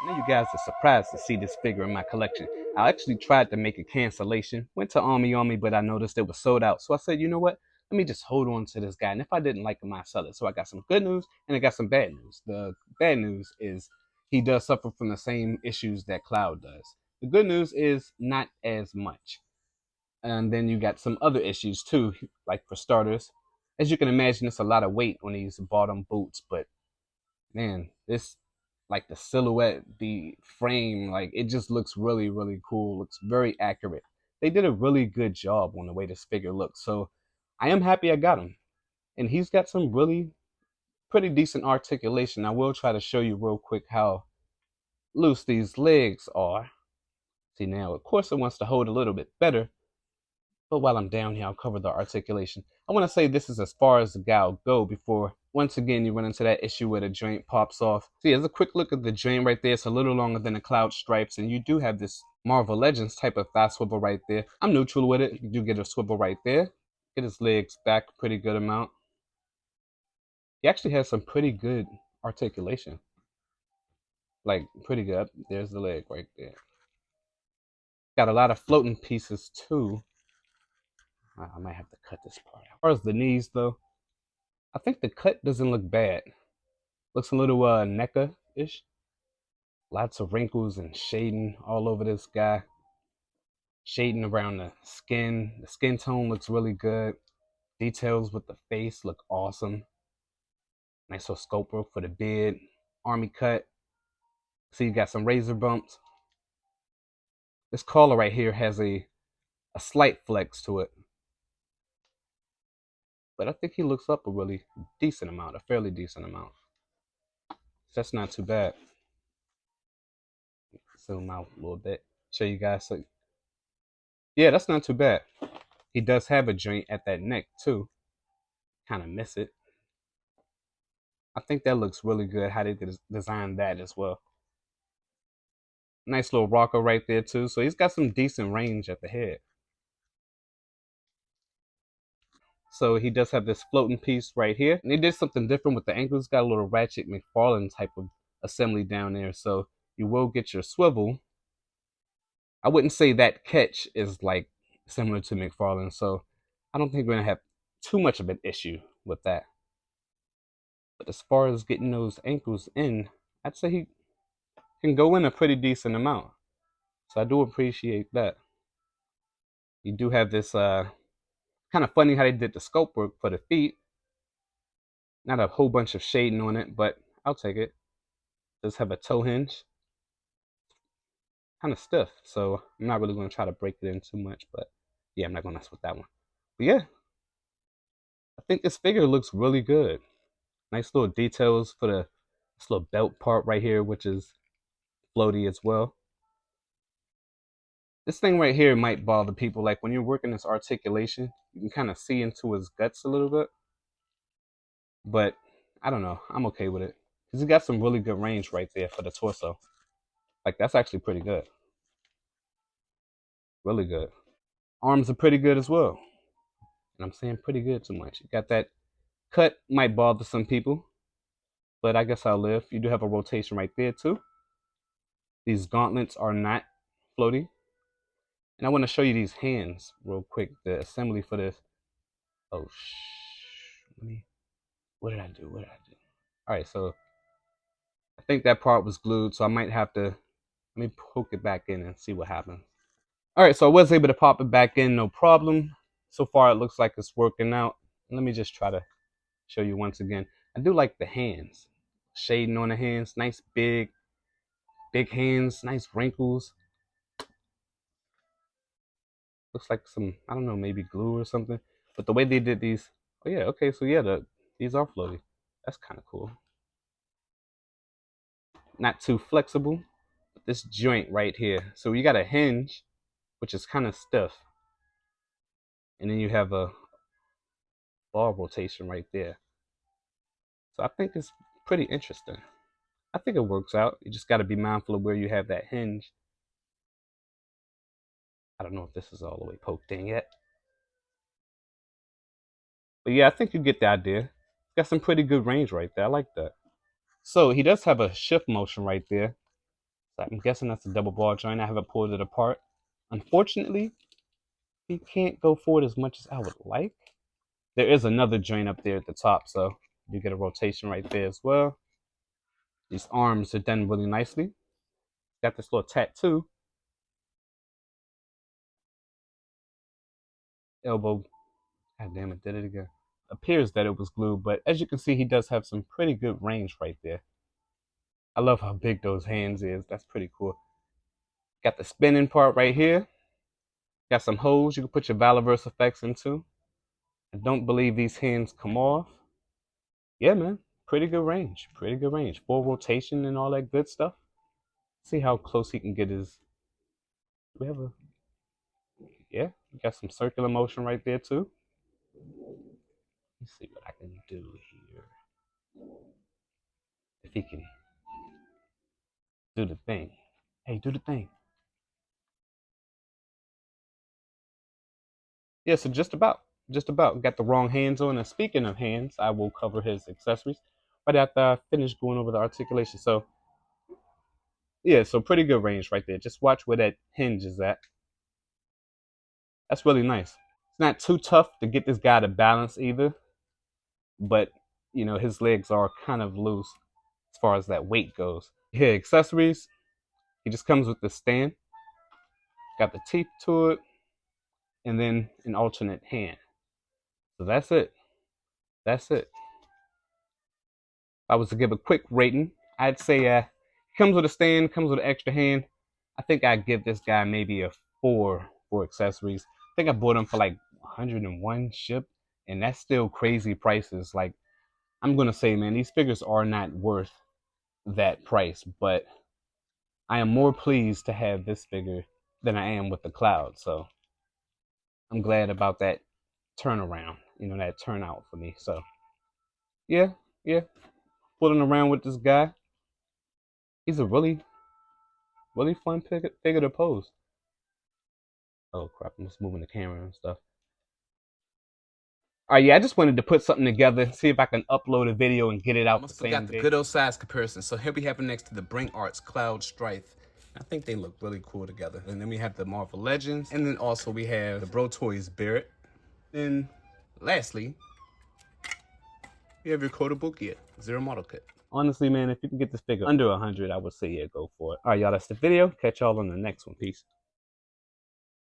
Now you guys are surprised to see this figure in my collection. I actually tried to make a cancellation, went to Army, but I noticed it was sold out. So I said, you know what? Let me just hold on to this guy. And if I didn't like him, I'd sell it. So I got some good news and I got some bad news. The bad news is he does suffer from the same issues that Cloud does. The good news is not as much. And then you got some other issues too, like for starters. As you can imagine, it's a lot of weight on these bottom boots, but man, this like the silhouette, the frame, like it just looks really, really cool. Looks very accurate. They did a really good job on the way this figure looks. So I am happy I got him. And he's got some really pretty decent articulation. I will try to show you real quick how loose these legs are. See now, of course it wants to hold a little bit better, but while I'm down here, I'll cover the articulation. I want to say this is as far as the guy will go before, once again, you run into that issue where the joint pops off. See, there's a quick look at the joint right there. It's a little longer than the Cloud Stripes, and you do have this Marvel Legends type of thigh swivel right there. I'm neutral with it. You do get a swivel right there. Get his legs back a pretty good amount. He actually has some pretty good articulation. Like, pretty good. There's the leg right there. Got a lot of floating pieces, too. I might have to cut this part out. As far as the knees, though, I think the cut doesn't look bad. Looks a little NECA-ish. Lots of wrinkles and shading all over this guy. Shading around the skin. The skin tone looks really good. Details with the face look awesome. Nice little sculpt work for the beard. Army cut. See, you got some razor bumps. This collar right here has a slight flex to it. But I think he looks up a really decent amount, a fairly decent amount. So that's not too bad. Zoom out a little bit. Show you guys. So, yeah, that's not too bad. He does have a joint at that neck too. Kind of miss it. I think that looks really good how they designed that as well. Nice little rocker right there too. So he's got some decent range at the head. So he does have this floating piece right here. And they did something different with the ankles. Got a little Ratchet McFarlane type of assembly down there. So you will get your swivel. I wouldn't say that catch is like similar to McFarlane. So I don't think we're going to have too much of an issue with that. But as far as getting those ankles in, I'd say he can go in a pretty decent amount. So I do appreciate that. You do have this kind of funny how they did the sculpt work for the feet. Not a whole bunch of shading on it, but I'll take it. Does have a toe hinge. Kind of stiff, so I'm not really going to try to break it in too much, but yeah, I'm not going to mess with that one. But yeah, I think this figure looks really good. Nice little details for this little belt part right here, which is floaty as well. This thing right here might bother people. Like when you're working this articulation, you can kind of see into his guts a little bit. But I don't know. I'm okay with it. Because he got some really good range right there for the torso. Like that's actually pretty good. Really good. Arms are pretty good as well. And I'm saying pretty good too much. You got that cut, might bother some people. But I guess I'll live. You do have a rotation right there too. These gauntlets are not floaty. And I want to show you these hands real quick. The assembly for this. Oh, what did I do? All right, so I think that part was glued, so I might have to, let me poke it back in and see what happens. All right, so I was able to pop it back in, no problem. So far, it looks like it's working out. Let me just try to show you once again. I do like the hands. Shading on the hands, nice big hands, nice wrinkles. Looks like some, I don't know, maybe glue or something. But the way they did these, oh yeah, okay, so yeah, these are floaty. That's kind of cool. Not too flexible. But this joint right here. So you got a hinge, which is kind of stiff. And then you have a ball rotation right there. So I think it's pretty interesting. I think it works out. You just got to be mindful of where you have that hinge. I don't know if this is all the way poked in yet. But yeah, I think you get the idea. Got some pretty good range right there. I like that. So he does have a shift motion right there. So I'm guessing that's a double ball joint. I haven't pulled it apart. Unfortunately, he can't go forward as much as I would like. There is another joint up there at the top, so you get a rotation right there as well. These arms are done really nicely. Got this little tattoo. Elbow. God damn it, did it again. Appears that it was glued, but as you can see, he does have some pretty good range right there. I love how big those hands is. That's pretty cool. Got the spinning part right here. Got some holes you can put your Valorverse effects into. I don't believe these hands come off. Yeah, man. Pretty good range. Pretty good range. Full rotation and all that good stuff. See how close he can get his. We have a. Yeah, got some circular motion right there too. Let's see what I can do here. If he can do the thing. Hey, do the thing. Yeah, so just about. Just about. Got the wrong hands on. And speaking of hands, I will cover his accessories right after I finish going over the articulation. So, yeah, so pretty good range right there. Just watch where that hinge is at. That's really nice. It's not too tough to get this guy to balance either, but you know, his legs are kind of loose as far as that weight goes. Here, accessories. He just comes with the stand. Got the teeth to it, and then an alternate hand. So that's it. That's it. If I was to give a quick rating, I'd say comes with a stand, comes with an extra hand. I think I'd give this guy maybe a 4 for accessories. I think I bought him for like 101 shipped, and that's still crazy prices. Like, I'm gonna say, man, these figures are not worth that price, but I am more pleased to have this figure than I am with the Cloud. So I'm glad about that turnaround, you know, that turnout for me. So yeah, yeah, fooling around with this guy. He's a really, really fun figure to pose. Oh crap, I'm just moving the camera and stuff. All right, yeah, I just wanted to put something together, see if I can upload a video and get it out the same day. Got the good old size comparison. So here we have it next to the Brink Arts Cloud Strife. I think they look really cool together. And then we have the Marvel Legends, and then also we have the Bro Toys Barret. Then lastly, you have your quotable kit, Zero Model Kit. Honestly, man, if you can get this figure under 100, I would say yeah, go for it. All right, y'all, that's the video. Catch y'all on the next one. Peace.